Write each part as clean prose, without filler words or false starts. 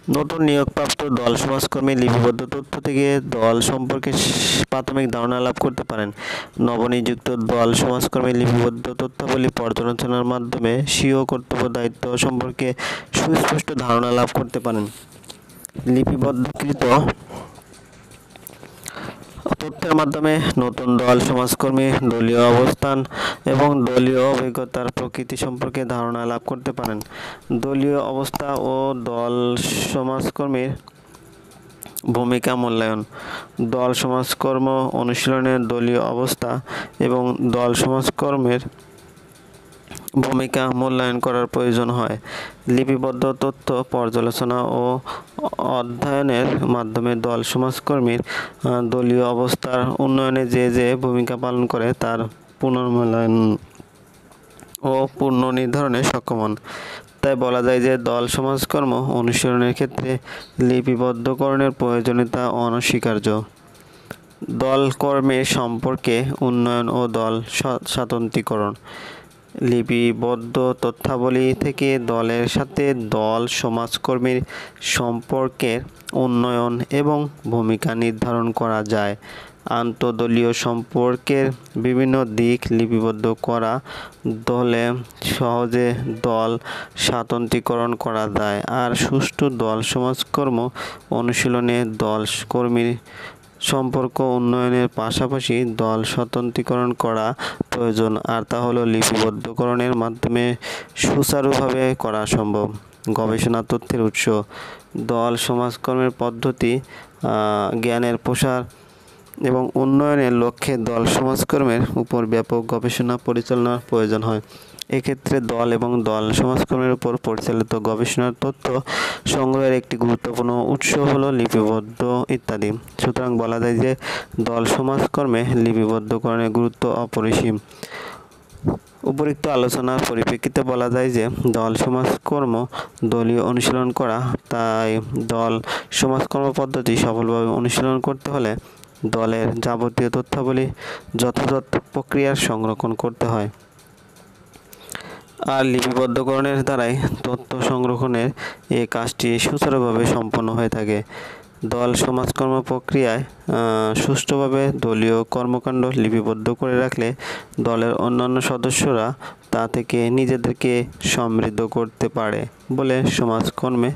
নতুন নিয়োগপ্রাপ্ত দল সমাজকর্মী লিপিবদ্ধ তথ্য থেকে দল সম্পর্কে প্রাথমিক ধারণা লাভ করতে পারেন। নবনিযুক্ত দল সমাজকর্মী লিপিবদ্ধ তথ্যাবলী পর্যালোচনার মাধ্যমে স্বীয় কর্তব্য দায়িত্ব সম্পর্কে সুস্পষ্ট ধারণা লাভ করতে পারেন। লিপিবদ্ধকৃত তথ্যের মাধ্যমে নতুন দল সমাজকর্মী দলীয় অবস্থান এবং দলীয় অভিজ্ঞতার প্রকৃতি সম্পর্কে ধারণা লাভ করতে পারেন। দলীয় অবস্থা ও দল সমাজকর্মীর ভূমিকা মূল্যায়ন। দল সমাজকর্ম অনুশীলনের দলীয় অবস্থা এবং দল সমাজকর্মের ভূমিকা মূল্যায়ন করার প্রয়োজন হয়। লিপিবদ্ধ তথ্য পর্যালোচনা ও অধ্যয়নের মাধ্যমে দল সমাজকর্মীর দলীয় অবস্থার উন্নয়নে যে ভূমিকা পালন করে তার পুনর্মূল্যায়ন ও পূর্ণ নির্ধারণে সক্ষম হন। তাই বলা যায় যে দল সমাজকর্ম অনুশীলনের ক্ষেত্রে লিপিবদ্ধকরণের প্রয়োজনীয়তা অনস্বীকার্য। দল কর্মের সম্পর্কে উন্নয়ন ও দল স্বাতন্ত্র্যীকরণ। লিপিবদ্ধ তথ্যাবলী থেকে দলের সাথে দল সমাজকর্মীর সম্পর্কের উন্নয়ন এবং ভূমিকা নির্ধারণ করা যায়। আন্তঃদলীয় সম্পর্কের বিভিন্ন দিক লিপিবদ্ধ করা দলে সহজে দল স্বাতন্ত্র্যীকরণ করা যায় আর সুষ্ঠু দল সমাজকর্ম অনুশীলনে দল কর্মীর সম্পর্ক উন্নয়নের পাশাপাশি দল স্বাতন্ত্র্যীকরণ করা প্রয়োজন, আর তা হলো লিপিবদ্ধকরণের মাধ্যমে সুচারুভাবে করা সম্ভব। গবেষণা তথ্যের উৎস। দল সমাজকর্মের পদ্ধতি জ্ঞানের প্রসার এবং উন্নয়নের লক্ষ্যে দল সমাজকর্মের উপর ব্যাপক গবেষণা পরিচালনার প্রয়োজন হয়। এক্ষেত্রে দল এবং দল সমাজকর্মের উপর পরিচালিত গবেষণার তথ্য সংগ্রহের একটি গুরুত্বপূর্ণ উৎস হলো লিপিবদ্ধ ইত্যাদি। সুতরাং বলা যায় যে দল সমাজকর্মে লিপিবদ্ধকরণের গুরুত্ব অপরিসীম। উপরিক্ত আলোচনার পরিপ্রেক্ষিতে বলা যায় যে দল সমাজকর্ম দলীয় অনুশীলন করা, তাই দল সমাজকর্ম পদ্ধতি সফলভাবে অনুশীলন করতে হলে দলের যাবতীয় তথ্যাবলী যথাযথ প্রক্রিয়ার সংরক্ষণ করতে হয়। আর লিপিবদ্ধকরণের দ্বারাই তথ্য সংরক্ষণের এই কাজটি সুচারুভাবে সম্পন্ন হয়ে থাকে। দল সমাজকর্ম প্রক্রিয়ায় সুষ্ঠুভাবে দলীয় কর্মকাণ্ড লিপিবদ্ধ করে রাখলে দলের অন্যান্য সদস্যরা তা থেকে নিজেদেরকে সমৃদ্ধ করতে পারে বলে সমাজকর্মে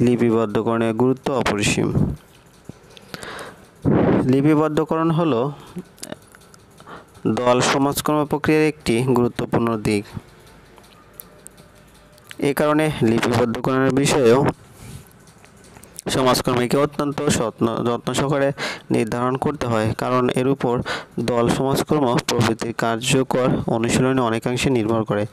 লিপিবদ্ধকরণের গুরুত্ব অপরিসীম। লিপিবদ্ধকরণ হলো দল সমাজকর্ম প্রক্রিয়ার একটি গুরুত্বপূর্ণ দিক। এ কারণে লিপিবদ্ধকরণের বিষয়েও সমাজকর্মীকে অত্যন্ত যত্ন সহকারে নির্ধারণ করতে হয়, কারণ এর উপর দল সমাজকর্ম প্রভৃতির কার্যকর অনুশীলনে অনেকাংশে নির্ভর করে।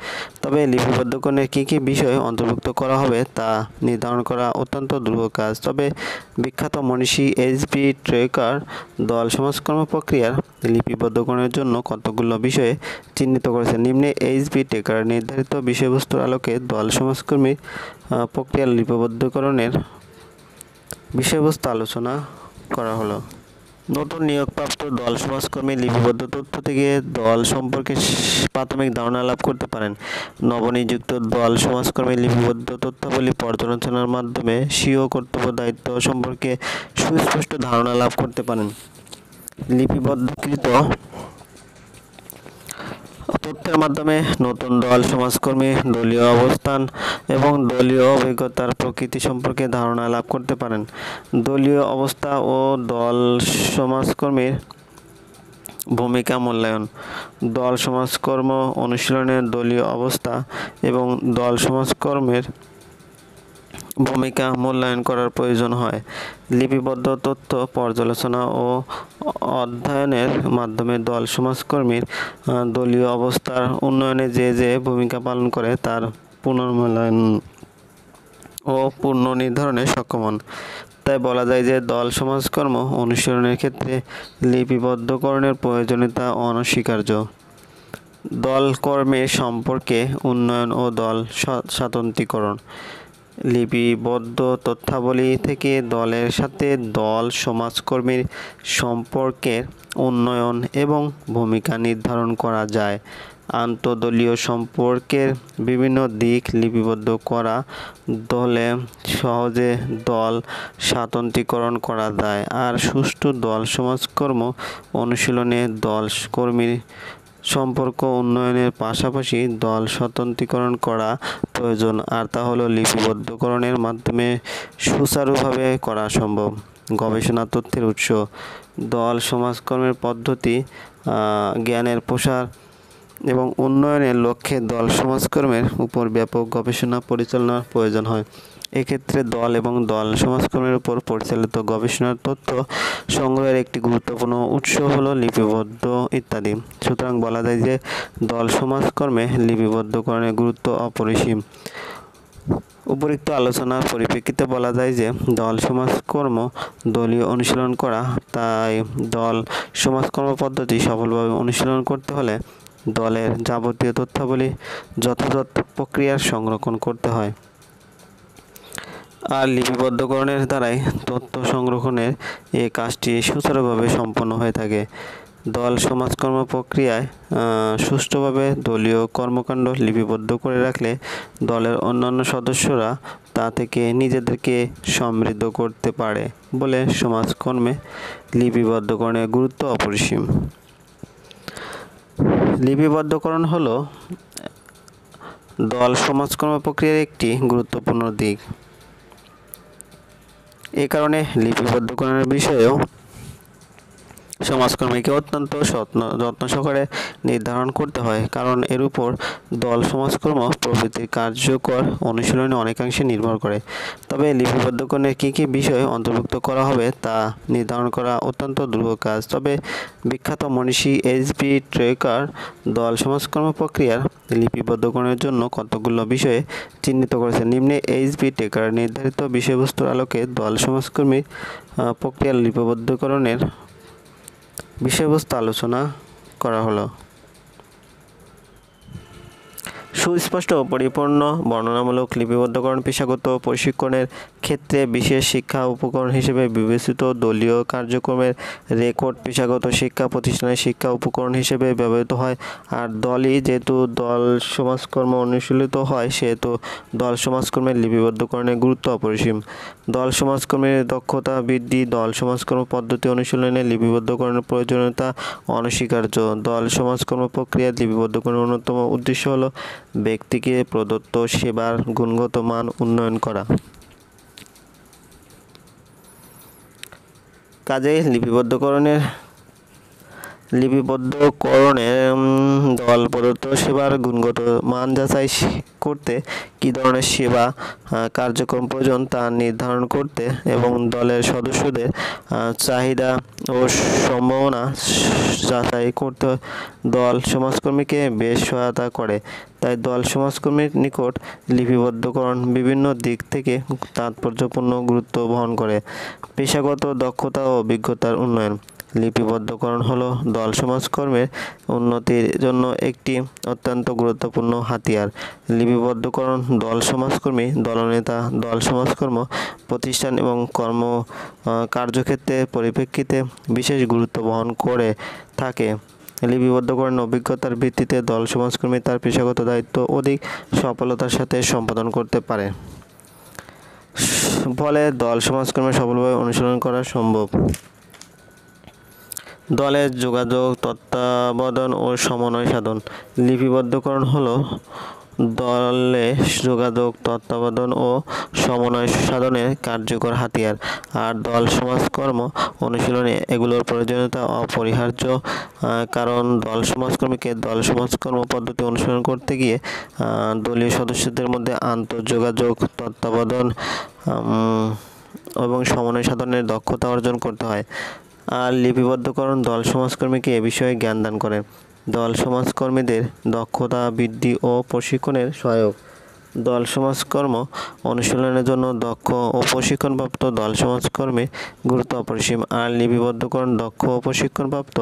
তবে লিপিবদ্ধকরণের কী কী বিষয় অন্তর্ভুক্ত করা হবে তা নির্ধারণ করা অত্যন্ত দুরূহ কাজ। তবে বিখ্যাত মনীষী এইচ.বি. ট্রেকার দল সমাজকর্ম প্রক্রিয়ার লিপিবদ্ধকরণের জন্য কতগুলো বিষয়ে চিহ্নিত করেছেন। নিম্নে এইচ.বি. ট্রেকার নির্ধারিত বিষয়বস্তুর আলোকে দল সমাজকর্মী প্রক্রিয়ার লিপিবদ্ধকরণের বিষয়বস্তু আলোচনা করা হলো। নতুন নিয়োগপ্রাপ্ত দল সমাজকর্মী লিপিবদ্ধ তথ্য থেকে দল সম্পর্কে প্রাথমিক ধারণা লাভ করতে পারেন। নবনিযুক্ত দল সমাজকর্মী লিপিবদ্ধ তথ্যাবলী পর্যালোচনার মাধ্যমে স্বীয় কর্তব্য দায়িত্ব সম্পর্কে সুস্পষ্ট ধারণা লাভ করতে পারেন। লিপিবদ্ধকৃত তথ্যের মাধ্যমে নতুন দল সমাজকর্মী দলীয় অবস্থান এবং দলীয় অভিজ্ঞতার প্রকৃতি সম্পর্কে ধারণা লাভ করতে পারেন। দলীয় অবস্থা ও দল সমাজকর্মীর ভূমিকা মূল্যায়ন। দল সমাজকর্ম অনুশীলনের দলীয় অবস্থা এবং দল সমাজকর্মের ভূমিকা মূল্যায়ন করার প্রয়োজন হয়। লিপিবদ্ধ তথ্য পর্যালোচনা ও অধ্যয়নের মাধ্যমে দল সমাজকর্মীর দলীয় অবস্থার উন্নয়নে যে ভূমিকা পালন করে তার পুনর্মূল্যায়ন ও পূর্ণ নির্ধারণে সক্ষম হন। তাই বলা যায় যে দল সমাজকর্ম অনুশীলনের ক্ষেত্রে লিপিবদ্ধকরণের প্রয়োজনীয়তা অনস্বীকার্য। দল কর্মের সম্পর্কে উন্নয়ন ও দল স্বাতন্ত্র্যীকরণ। লিপিবদ্ধ তথ্যাবলী থেকে দলের সাথে দল সমাজকর্মীর সম্পর্কের উন্নয়ন এবং ভূমিকা নির্ধারণ করা যায়। আন্তঃদলীয় সম্পর্কের বিভিন্ন দিক লিপিবদ্ধ করা, দলে সহজে দল স্বাতন্ত্র্যীকরণ করা যায়। আর সুষ্ঠু দল সমাজকর্ম অনুশীলনে দল কর্মীর সম্পর্ক উন্নয়নের পাশাপাশি দল স্বতন্ত্রীকরণ করা প্রয়োজন, আর তা হলো লিপিবদ্ধকরণের মাধ্যমে সুচারুভাবে করা সম্ভব। গবেষণা তথ্যের উৎস: দল সমাজকর্মের পদ্ধতি, জ্ঞানের প্রসার এবং উন্নয়নের লক্ষ্যে দল সমাজকর্মের উপর ব্যাপক গবেষণা পরিচালনার প্রয়োজন হয়। এক্ষেত্রে দল এবং দল সমাজকর্মের উপর পরিচালিত গবেষণার তথ্য সংগ্রহের একটি গুরুত্বপূর্ণ উৎস হলো লিপিবদ্ধ ইত্যাদি। সুতরাং বলা যায় যে দল সমাজকর্মে লিপিবদ্ধকরণের গুরুত্ব অপরিসীম। উপরিক্ত আলোচনার পরিপ্রেক্ষিতে বলা যায় যে দল সমাজকর্ম দলীয় অনুশীলন করা, তাই দল সমাজকর্ম পদ্ধতি সফলভাবে অনুশীলন করতে হলে দলের যাবতীয় তথ্যাবলী যথাযথ প্রক্রিয়ার সংরক্ষণ করতে হয়। আর লিপিবদ্ধকরণের দ্বারাই তথ্য সংরক্ষণের এই কাজটি সুচারুভাবে সম্পন্ন হয়ে থাকে। দল সমাজকর্ম প্রক্রিয়ায় সুষ্ঠুভাবে দলীয় কর্মকাণ্ড লিপিবদ্ধ করে রাখলে দলের অন্যান্য সদস্যরা তা থেকে নিজেদেরকে সমৃদ্ধ করতে পারে বলে সমাজকর্মে লিপিবদ্ধকরণের গুরুত্ব অপরিসীম। লিপিবদ্ধকরণ হলো দল সমাজকর্ম প্রক্রিয়ার একটি গুরুত্বপূর্ণ দিক। এ কারণে লিপিবদ্ধকরণের বিষয়েও সমাজকর্মীকে অত্যন্ত যত্ন সহকারে নির্ধারণ করতে হয়, কারণ এর উপর দল সমাজকর্ম প্রভৃতির কার্যকর অনুশীলনে অনেকাংশে নির্ভর করে। তবে লিপিবদ্ধকরণের কী কী বিষয় অন্তর্ভুক্ত করা হবে তা নির্ধারণ করা অত্যন্ত দুরূহ কাজ। তবে বিখ্যাত মনীষী এইচ.বি. ট্রেকার দল সমাজকর্ম প্রক্রিয়ার লিপিবদ্ধকরণের জন্য কতগুলো বিষয়ে চিহ্নিত করেছেন। নিম্নে এইচ.বি. ট্রেকার নির্ধারিত বিষয়বস্তুর আলোকে দল সমাজকর্মী প্রক্রিয়ার লিপিবদ্ধকরণের বিষয়বস্তু আলোচনা করা হলো। সুস্পষ্ট ও পরিপূর্ণ বর্ণনামূলক লিপিবদ্ধকরণ পেশাগত প্রশিক্ষণের ক্ষেত্রে বিশেষ শিক্ষা উপকরণ হিসেবে বিবেচিত। দলীয় কার্যক্রমের রেকর্ড পেশাগত শিক্ষা প্রতিষ্ঠানের শিক্ষা উপকরণ হিসেবে ব্যবহৃত হয়। আর দলই যেহেতু দল সমাজকর্ম অনুশীলিত হয়, সেহেতু দল সমাজকর্মের লিপিবদ্ধকরণের গুরুত্ব অপরিসীম। দল সমাজকর্মের দক্ষতা বৃদ্ধি: দল সমাজকর্ম পদ্ধতি অনুশীলনে লিপিবদ্ধকরণের প্রয়োজনীয়তা অনস্বীকার্য। দল সমাজকর্ম প্রক্রিয়ার লিপিবদ্ধকরণের অন্যতম উদ্দেশ্য হল ব্যক্তিকে প্রদত্ত সেবার গুণগত মান উন্নয়ন করা। কাজেই লিপিবদ্ধকরণে দল প্রদত্ত সেবার গুণগত মান যাচাই করতে কী ধরনের সেবা কার্যক্রম প্রয়োজন তা নির্ধারণ করতে এবং দলের সদস্যদের চাহিদা ও সম্ভাবনা যাচাই করতে দল সমাজকর্মীকে বেশ সহায়তা করে। তাই দল সমাজকর্মীর নিকট লিপিবদ্ধকরণ বিভিন্ন দিক থেকে তাৎপর্যপূর্ণ গুরুত্ব বহন করে। পেশাগত দক্ষতা ও অভিজ্ঞতার উন্নয়ন: লিপিবদ্ধকরণ হলো দল সমাজকর্মের উন্নতির জন্য একটি অত্যন্ত গুরুত্বপূর্ণ হাতিয়ার। লিপিবদ্ধকরণ দল সমাজকর্মী, দলনেতা, দল সমাজকর্ম প্রতিষ্ঠান এবং কার্যক্ষেত্রের পরিপ্রেক্ষিতে বিশেষ গুরুত্ব বহন করে থাকে। লিপিবদ্ধকরণ অভিজ্ঞতার ভিত্তিতে দল সমাজকর্মী তার পেশাগত দায়িত্ব অধিক সফলতার সাথে সম্পাদন করতে পারে। ফলে দল সমাজকর্মে সফলভাবে অনুশীলন করা সম্ভব। দলের যোগাযোগ, তত্ত্বাবধান ও সমন্বয় সাধন: লিপিবদ্ধকরণ হলো দলে যোগাযোগ, তত্ত্বাবধান ও সমন্বয় সাধনের কার্যকর হাতিয়ার। আর দল সমাজকর্ম অনুশীলনে এগুলোর প্রয়োজনীয়তা অপরিহার্য, কারণ দল সমাজকর্মীকে দল সমাজকর্ম পদ্ধতি অনুসরণ করতে গিয়ে দলীয় সদস্যদের মধ্যে আন্তঃযোগাযোগ, তত্ত্বাবধান এবং সমন্বয় সাধনের দক্ষতা অর্জন করতে হয়। আর লিপিবদ্ধকরণ দল সমাজকর্মীকে এ বিষয়ে জ্ঞান দান করে। দল সমাজকর্মীদের দক্ষতা বৃদ্ধি ও প্রশিক্ষণের সহায়ক: দল সমাজকর্ম অনুশীলনের জন্য দক্ষ ও প্রশিক্ষণপ্রাপ্ত দল সমাজকর্মীর গুরুত্ব অপরিসীম। আর লিপিবদ্ধকরণ দক্ষ ও প্রশিক্ষণপ্রাপ্ত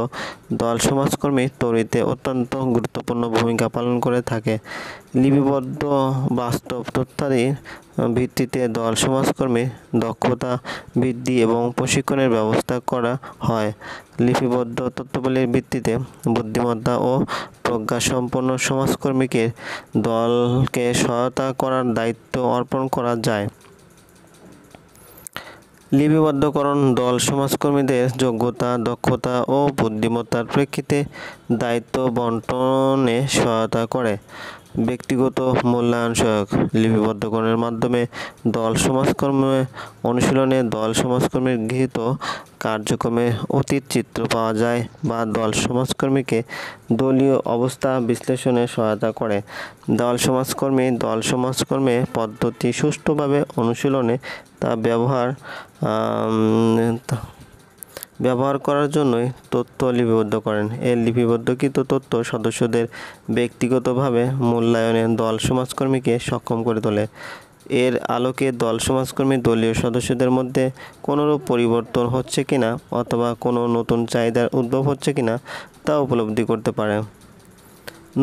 দল সমাজকর্মী তৈরিতে অত্যন্ত গুরুত্বপূর্ণ ভূমিকা পালন করে থাকে। লিপিবদ্ধ বাস্তব তথ্যাদির ভিত্তিতে দল সমাজকর্মীর দক্ষতা বৃদ্ধি এবং প্রশিক্ষণের ব্যবস্থা করা হয়। লিপিবদ্ধ তথ্যাবলীর ভিত্তিতে বুদ্ধিমত্তা ও প্রজ্ঞাসম্পন্ন সমাজকর্মীকে দলকে সহায়তা করার দায়িত্ব অর্পণ করা যায়। লিপিবদ্ধকরণ দল সমাজকর্মীদের যোগ্যতা, দক্ষতা ও বুদ্ধিমত্তার প্রেক্ষিতে দায়িত্ব বন্টনে সহায়তা করে। ব্যক্তিগত মূল্যায়ন সহায়ক। লিপিবদ্ধকরণের মাধ্যমে দল সমাজকর্মে অনুশীলনে দল সমাজকর্মীর গৃহীত কার্যক্রমে অতীত চিত্র পাওয়া যায় বা দল সমাজকর্মীকে দলীয় অবস্থা বিশ্লেষণে সহায়তা করে। দল সমাজকর্মে পদ্ধতি সুষ্ঠুভাবে অনুশীলনে তা ব্যবহার করার জন্যই তথ্য লিপিবদ্ধ করেন। এই লিপিবদ্ধকৃত তথ্য সদস্যদের ব্যক্তিগতভাবে মূল্যায়নে দল সমাজকর্মীকে সক্ষম করে তোলে। এর আলোকে দল সমাজকর্মী দলীয় সদস্যদের মধ্যে কোনোরূপ পরিবর্তন হচ্ছে কিনা অথবা কোনো নতুন চাহিদার উদ্ভব হচ্ছে কিনা তা উপলব্ধি করতে পারে।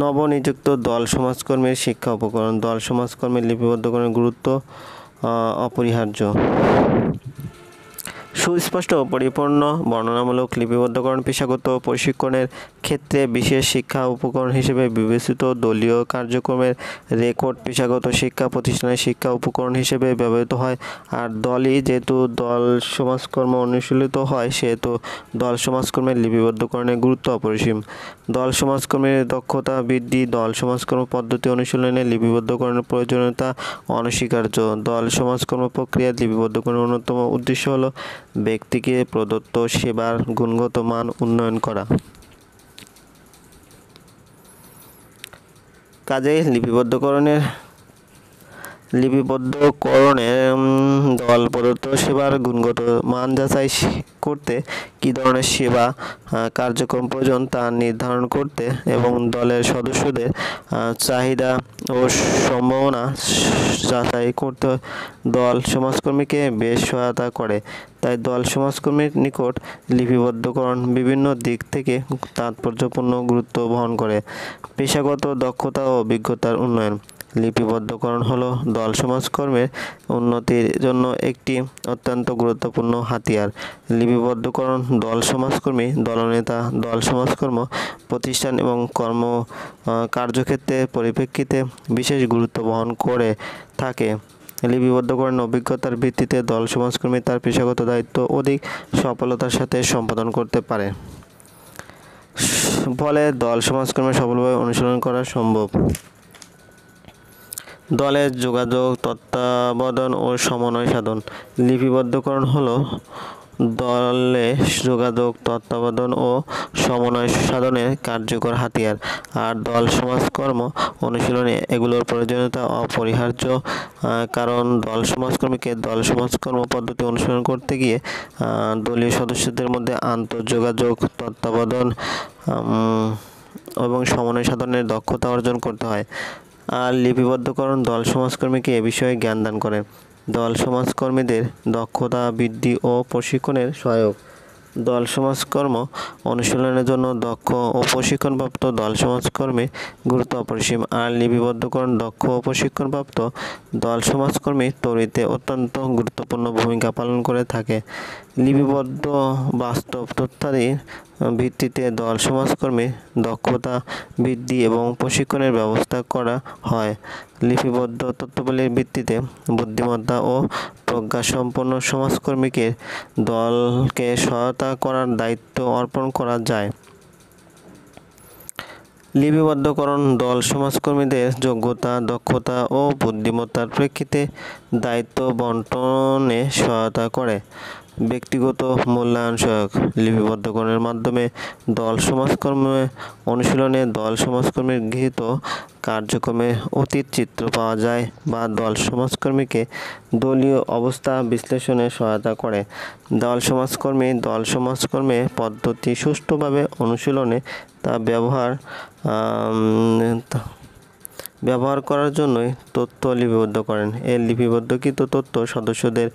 নবনিযুক্ত দল সমাজকর্মীর শিক্ষা উপকরণ। দল সমাজকর্মীর লিপিবদ্ধকরণের গুরুত্ব অপরিহার্য। সুস্পষ্ট ও পরিপূর্ণ বর্ণনামূলক লিপিবদ্ধকরণ পেশাগত প্রশিক্ষণের ক্ষেত্রে বিশেষ শিক্ষা উপকরণ হিসেবে বিবেচিত। দলীয় কার্যক্রমের রেকর্ড পেশাগত শিক্ষা প্রতিষ্ঠানের শিক্ষা উপকরণ হিসেবে ব্যবহৃত হয়। আর যেহেতু দল সমাজকর্ম অনুশীলিত হয়, সেহেতু দল সমাজকর্মের লিপিবদ্ধকরণের গুরুত্ব অপরিসীম। দল সমাজকর্মের দক্ষতা বৃদ্ধি। দল সমাজকর্ম পদ্ধতি অনুশীলনে লিপিবদ্ধকরণের প্রয়োজনীয়তা অনস্বীকার্য। দল সমাজকর্ম প্রক্রিয়ায় লিপিবদ্ধকরণের অন্যতম উদ্দেশ্য হল ব্যক্তিকে প্রদত্ত সেবার গুণগত মান উন্নয়ন করা। কাজেই লিপিবদ্ধকরণে দল প্রদত্ত সেবার গুণগত মান যাচাই করতে কী ধরনের সেবা কার্যক্রম প্রয়োজন তা নির্ধারণ করতে এবং দলের সদস্যদের চাহিদা ও সম্ভাবনা যাচাই করতে দল সমাজকর্মীকে বেশ সহায়তা করে। তাই দল সমাজকর্মীর নিকট লিপিবদ্ধকরণ বিভিন্ন দিক থেকে তাৎপর্যপূর্ণ গুরুত্ব বহন করে। পেশাগত দক্ষতা ও অভিজ্ঞতার উন্নয়ন। লিপিবদ্ধকরণ হলো দল সমাজকর্মের উন্নতির জন্য একটি অত্যন্ত গুরুত্বপূর্ণ হাতিয়ার। লিপিবদ্ধকরণ দল সমাজকর্মী, দলনেতা, দল সমাজকর্ম প্রতিষ্ঠান এবং কার্যক্ষেত্রের পরিপ্রেক্ষিতে বিশেষ গুরুত্ব বহন করে থাকে। লিপিবদ্ধকরণ অভিজ্ঞতার ভিত্তিতে দল সমাজকর্মী তার পেশাগত দায়িত্ব অধিক সফলতার সাথে সম্পাদন করতে পারে। ফলে দল সমাজকর্মে সফলভাবে অনুশীলন করা সম্ভব। দলের যোগাযোগ, তত্ত্বাবধান ও সমন্বয় সাধন। লিপিবদ্ধকরণ হলো দলে যোগাযোগ, তত্ত্বাবধান ও সমন্বয় সাধনের কার্যকর হাতিয়ার। আর দল সমাজকর্ম অনুশীলনে এগুলোর প্রয়োজনীয়তা অপরিহার্য। কারণ দল সমাজকর্মীকে দল সমাজকর্ম পদ্ধতি অনুসরণ করতে গিয়ে দলীয় সদস্যদের মধ্যে আন্তঃযোগাযোগ, তত্ত্বাবধান এবং সমন্বয় সাধনের দক্ষতা অর্জন করতে হয়। আর লিপিবদ্ধকরণ দল সমাজকর্মীকে এ বিষয়ে জ্ঞান দান করে। দল সমাজকর্মীদের দক্ষতা বৃদ্ধি ও প্রশিক্ষণের সহায়ক। দল সমাজকর্ম অনুশীলনের জন্য দক্ষ ও প্রশিক্ষণপ্রাপ্ত দল সমাজকর্মীর গুরুত্ব অপরিসীম। আর লিপিবদ্ধকরণ দক্ষ ও প্রশিক্ষণপ্রাপ্ত দল সমাজকর্মী তৈরিতে অত্যন্ত গুরুত্বপূর্ণ ভূমিকা পালন করে থাকে। লিপিবদ্ধ বাস্তব তথ্যাদির ভিত্তিতে দল সমাজকর্মীর দক্ষতা বৃদ্ধি এবং প্রশিক্ষণের ব্যবস্থা করা হয়। লিপিবদ্ধ তথ্যাবলীর ভিত্তিতে বুদ্ধিমত্তা ও প্রজ্ঞাসম্পন্ন সমাজকর্মীকে দলকে সহায়তা করার দায়িত্ব অর্পণ করা যায়। লিপিবদ্ধকরণ দল সমাজকর্মীদের যোগ্যতা, দক্ষতা ও বুদ্ধিমত্তার প্রেক্ষিতে দায়িত্ব বন্টনে সহায়তা করে। ব্যক্তিগত মূল্যায়ন সহায়ক। লিপিবদ্ধকরণের মাধ্যমে দল সমাজকর্মে অনুশীলনে দল সমাজকর্মীর গৃহীত কার্যক্রমে অতীত চিত্র পাওয়া যায় বা দল সমাজকর্মীকে দলীয় অবস্থা বিশ্লেষণে সহায়তা করে। দল সমাজকর্মে পদ্ধতি সুষ্ঠুভাবে অনুশীলনে তা ব্যবহার করার জন্যই তথ্য লিপিবদ্ধ করেন। এই লিপিবদ্ধকৃত তথ্য সদস্যদের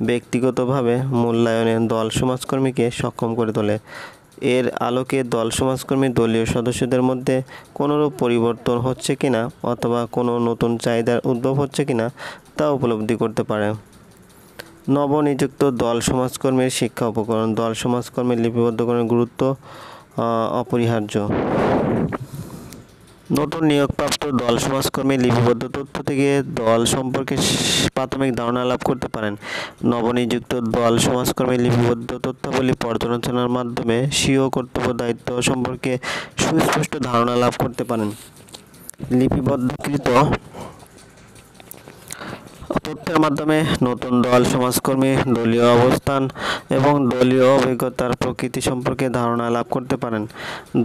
ব্যক্তিগতভাবে মূল্যায়নে দল সমাজকর্মীকে সক্ষম করে তোলে। এর আলোকে দল সমাজকর্মী দলীয় সদস্যদের মধ্যে কোনোরূপ পরিবর্তন হচ্ছে কিনা অথবা কোনো নতুন চাহিদার উদ্ভব হচ্ছে কিনা তা উপলব্ধি করতে পারে। নবনিযুক্ত দল সমাজকর্মীর শিক্ষা উপকরণ। দল সমাজকর্মীর লিপিবদ্ধকরণের গুরুত্ব অপরিহার্য। নতুন নিয়োগপ্রাপ্ত দল সমাজকর্মী লিপিবদ্ধ তথ্য থেকে দল সম্পর্কে প্রাথমিক ধারণা লাভ করতে পারেন। নবনিযুক্ত দল সমাজকর্মী লিপিবদ্ধ তথ্যাবলী পর্যালোচনার মাধ্যমে স্বীয় কর্তব্য দায়িত্ব সম্পর্কে সুস্পষ্ট ধারণা লাভ করতে পারেন। লিপিবদ্ধকৃত তথ্যের মাধ্যমে নতুন দল সমাজকর্মী দলীয় অবস্থান এবং দলীয় অভিজ্ঞতার প্রকৃতি সম্পর্কে ধারণা লাভ করতে পারেন।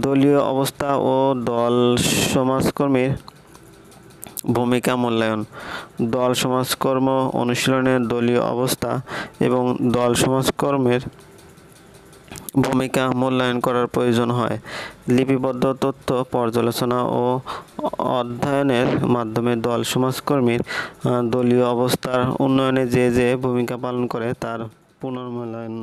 দলীয় অবস্থা ও দল সমাজকর্মীর ভূমিকা মূল্যায়ন। দল সমাজকর্ম অনুশীলনে দলীয় অবস্থা এবং দল সমাজকর্মের ভূমিকা মূল্যায়ন করার প্রয়োজন হয়। লিপিবদ্ধ তথ্য পর্যালোচনা ও অধ্যয়নের মাধ্যমে দল সমাজকর্মীর দলীয় অবস্থার উন্নয়নে যে ভূমিকা পালন করে তার পুনর্মূল্যায়ন